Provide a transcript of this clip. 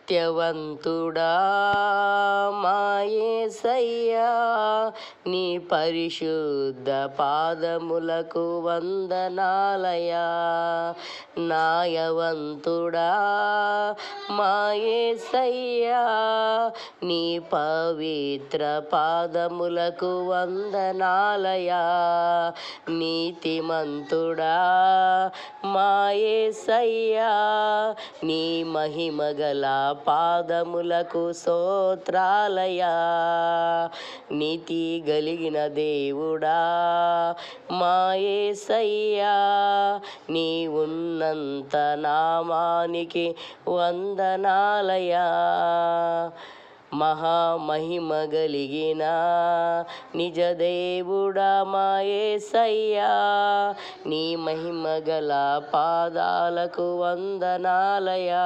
సత్యవంతుడా మా యేసయ్యా, నీ పరిశుద్ధ పాదములకు వందనాలయా. న్యాయవంతుడా మా యేసయ్యా, నీ పవిత్ర పాదములకు వందనాలయా. నీతిమంతుడా మా యేసయ్యా, నీ మహిమగల పాదములకు స్తోత్రాలయా. నీతి కలిగిన దేవుడా మా యేసయ్యా, నీ ఉన్నంత నామానికి వందనాలయా. మహామహిమ కలిగిన నిజ దేవుడా మా యేసయ్యా, నీ మహిమగల పాదాలకు వందనాలయా.